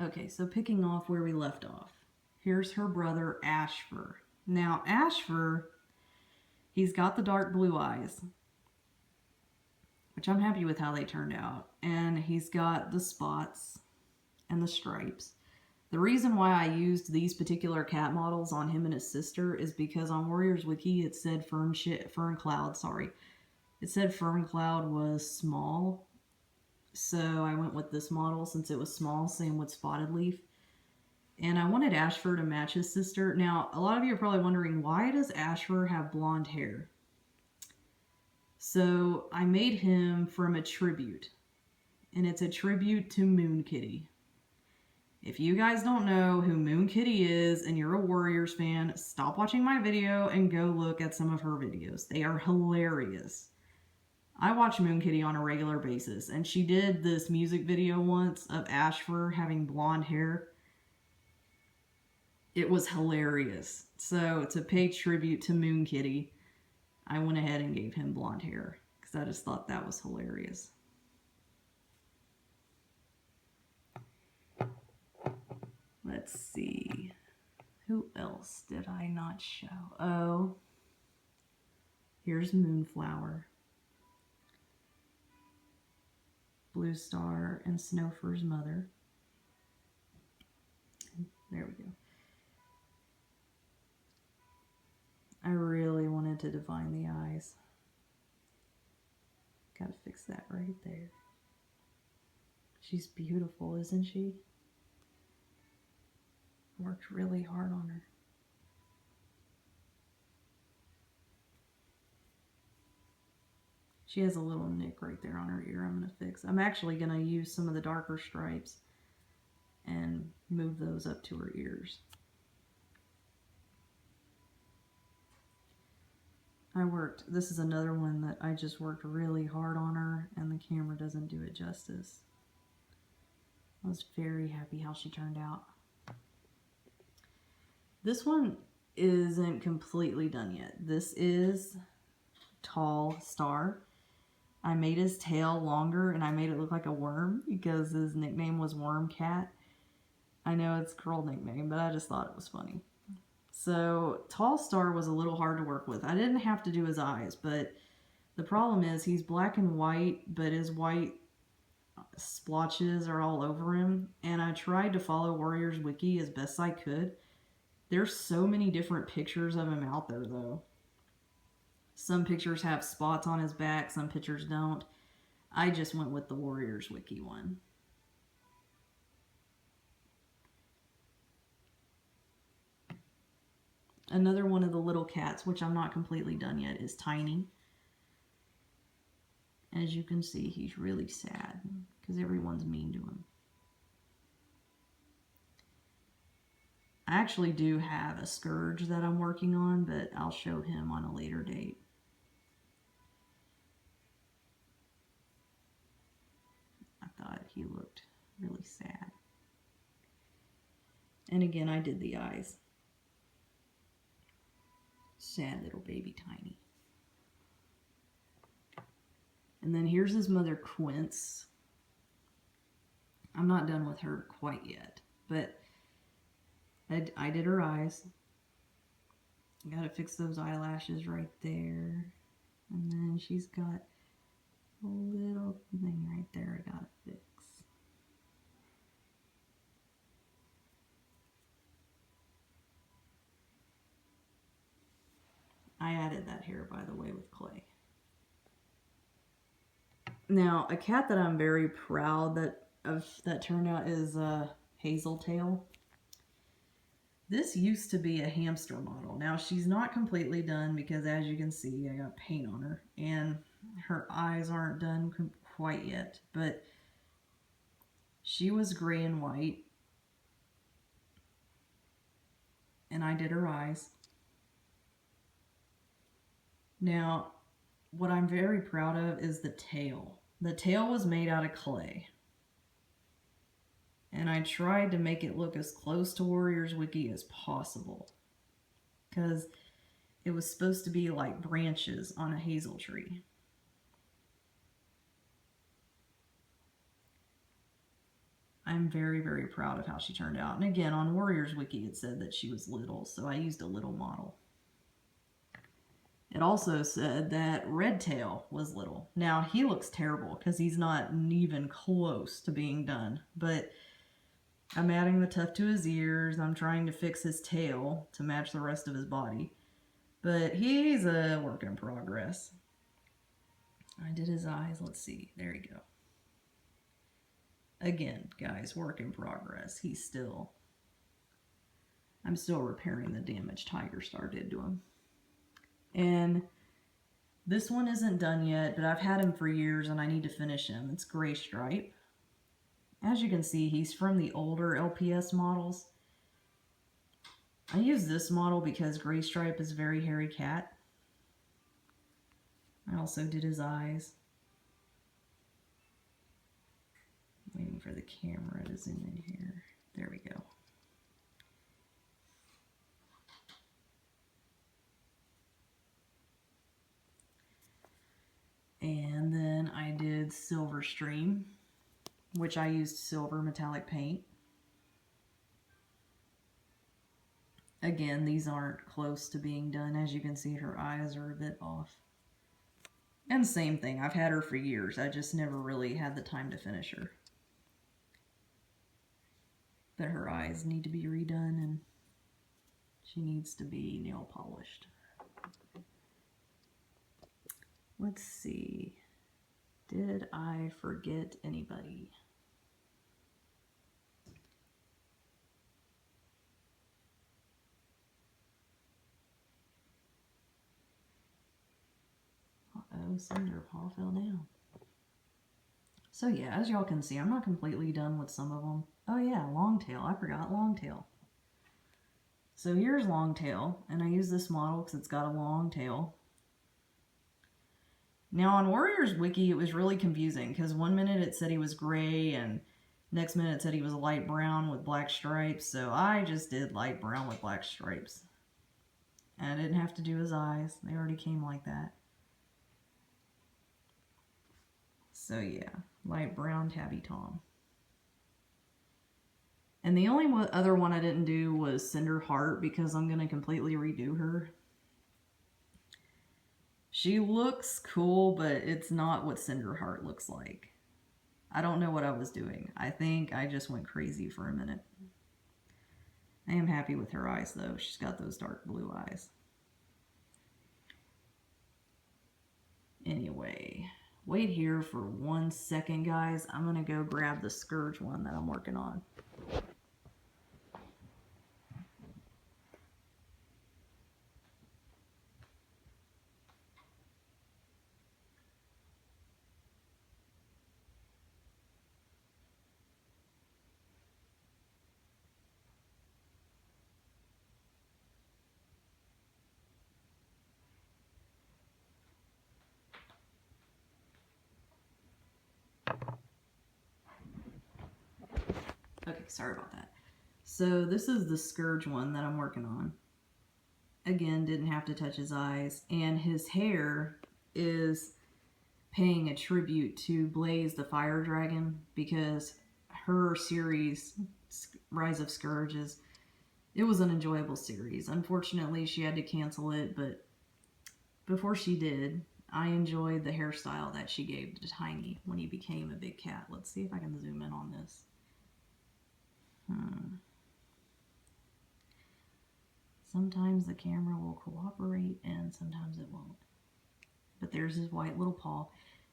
Okay, so picking off where we left off. Here's her brother, Ashford. Now, Ashford, he's got the dark blue eyes, which I'm happy with how they turned out. And he's got the spots and the stripes. The reason why I used these particular cat models on him and his sister is because on Warriors Wiki it said Fern Cloud, sorry. It said Fern Cloud was small. So I went with this model since it was small, same with Spotted Leaf. And I wanted Ashford to match his sister. Now, a lot of you are probably wondering, why does Ashford have blonde hair? So I made him from a tribute. And it's a tribute to Moon Kitty. If you guys don't know who Moon Kitty is and you're a Warriors fan, stop watching my video and go look at some of her videos. They are hilarious. I watch Moon Kitty on a regular basis, and she did this music video once of Ashford having blonde hair. It was hilarious. So to pay tribute to Moon Kitty, I went ahead and gave him blonde hair because I just thought that was hilarious. Let's see. Who else did I not show? Oh, here's Moonflower, Blue Starr, and Snowfur's mother. There we go. I really wanted to define the eyes. Gotta fix that right there. She's beautiful, isn't she? Worked really hard on her. She has a little nick right there on her ear I'm going to fix. I'm actually going to use some of the darker stripes and move those up to her ears. This is another one that I just worked really hard on her, and the camera doesn't do it justice. I was very happy how she turned out. This one isn't completely done yet. This is Tall Starr. I made his tail longer and I made it look like a worm because his nickname was Worm Cat. I know it's a girl nickname, but I just thought it was funny. So Tall Starr was a little hard to work with. I didn't have to do his eyes, but the problem is he's black and white, but his white splotches are all over him. And I tried to follow Warriors Wiki as best I could. There's so many different pictures of him out there, though. Some pictures have spots on his back, some pictures don't. I just went with the Warriors Wiki one. Another one of the little cats, which I'm not completely done yet, is Tiny. As you can see, he's really sad because everyone's mean to him. I actually do have a Scourge that I'm working on, but I'll show him on a later date. I thought he looked really sad. And again, I did the eyes. Sad little baby Tiny. And then here's his mother, Quince. I'm not done with her quite yet, but I did her eyes. Gotta fix those eyelashes right there. And then she's got a little thing right there I gotta fix. I added that hair, by the way, with clay. Now, a cat that I'm very proud that turned out is Hazel Tail. This used to be a hamster model. Now, she's not completely done because, as you can see, I got paint on her. And her eyes aren't done quite yet. But she was gray and white. And I did her eyes. Now, what I'm very proud of is the tail. The tail was made out of clay. And I tried to make it look as close to Warriors Wiki as possible. Because it was supposed to be like branches on a hazel tree. I'm very, very proud of how she turned out. And again, on Warriors Wiki, it said that she was little, so I used a little model. It also said that Redtail was little. Now, he looks terrible because he's not even close to being done. But I'm adding the tuft to his ears. I'm trying to fix his tail to match the rest of his body. But he's a work in progress. I did his eyes. Let's see. There you go. Again, guys, work in progress. I'm still repairing the damage Tiger Starr did to him. And this one isn't done yet, but I've had him for years and I need to finish him. It's Gray Stripe. As you can see, he's from the older LPS models. I use this model because Gray Stripe is a very hairy cat. I also did his eyes. Waiting for the camera to zoom in here. There we go. And then I did Silver Stream, which I used silver metallic paint. Again, these aren't close to being done. As you can see, her eyes are a bit off. And same thing, I've had her for years. I just never really had the time to finish her. But her eyes need to be redone and she needs to be nail polished. Let's see. Did I forget anybody? Uh-oh, Cinder Paw fell down. So yeah, as y'all can see, I'm not completely done with some of them. Oh yeah, Longtail. I forgot Longtail. So here's Longtail, and I use this model because it's got a long tail. Now on Warriors Wiki, it was really confusing because one minute it said he was gray and next minute it said he was light brown with black stripes. So I just did light brown with black stripes. And I didn't have to do his eyes. They already came like that. So yeah, light brown Tabby Tom. And the only other one I didn't do was Cinder Heart because I'm going to completely redo her. She looks cool, but it's not what Cinder Heart looks like. I don't know what I was doing. I think I just went crazy for a minute. I am happy with her eyes though. She's got those dark blue eyes. Anyway, wait here for 1 second, guys. I'm going to go grab the Scourge one that I'm working on. Okay, sorry about that. So this is the Scourge one that I'm working on. Again, didn't have to touch his eyes. And his hair is paying a tribute to Blaze the Fire Dragon because her series, Rise of Scourges, it was an enjoyable series. Unfortunately, she had to cancel it, but before she did, I enjoyed the hairstyle that she gave to Tiny when he became a big cat. Let's see if I can zoom in on this. Sometimes the camera will cooperate and sometimes it won't. But there's his white little paw.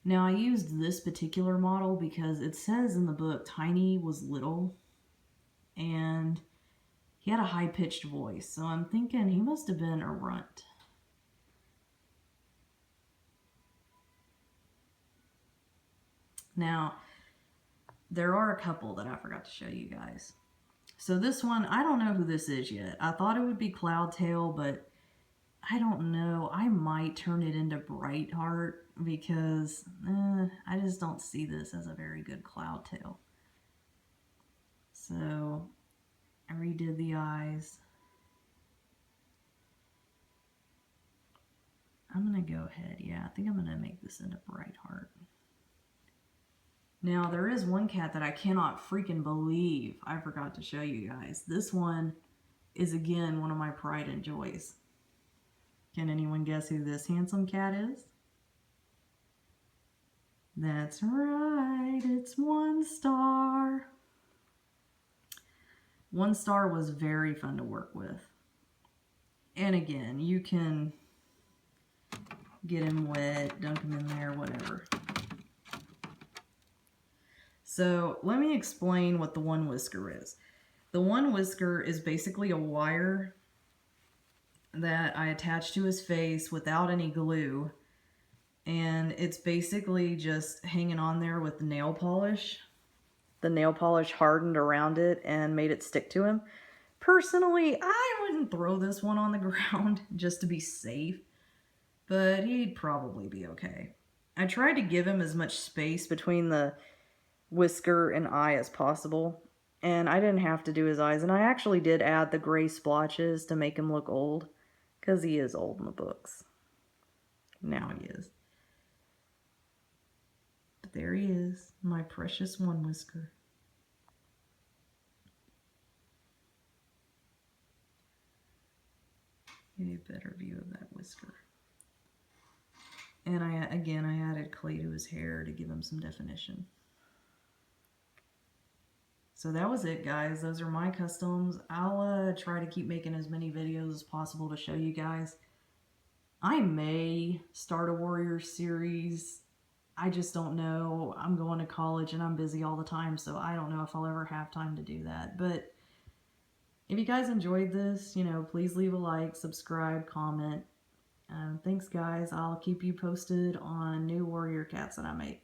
Now I used this particular model because it says in the book Tiny was little and he had a high-pitched voice. So I'm thinking he must have been a runt. Now, there are a couple that I forgot to show you guys. So this one, I don't know who this is yet. I thought it would be Cloudtail, but I don't know. I might turn it into Brightheart because I just don't see this as a very good Cloudtail. So I redid the eyes. I'm going to go ahead. Yeah, I think I'm going to make this into Brightheart. Now, there is one cat that I cannot freaking believe I forgot to show you guys. This one is, again, one of my pride and joys. Can anyone guess who this handsome cat is? That's right, it's One Starr. One Starr was very fun to work with. And again, you can get him wet, dunk him in there, whatever. So let me explain what the one whisker is. The one whisker is basically a wire that I attach to his face without any glue. And it's basically just hanging on there with nail polish. The nail polish hardened around it and made it stick to him. Personally, I wouldn't throw this one on the ground just to be safe, but he'd probably be okay. I tried to give him as much space between the whisker and eye as possible, and I didn't have to do his eyes, and I actually did add the gray splotches to make him look old, because he is old in the books. Now he is. But there he is, my precious one whisker. Get a better view of that whisker. And I added clay to his hair to give him some definition. So that was it, guys. Those are my customs. I'll try to keep making as many videos as possible to show you guys. I may start a warrior series. I just don't know. I'm going to college and I'm busy all the time, so I don't know if I'll ever have time to do that. But if you guys enjoyed this, please leave a like, subscribe, comment. Thanks, guys. I'll keep you posted on new warrior cats that I make.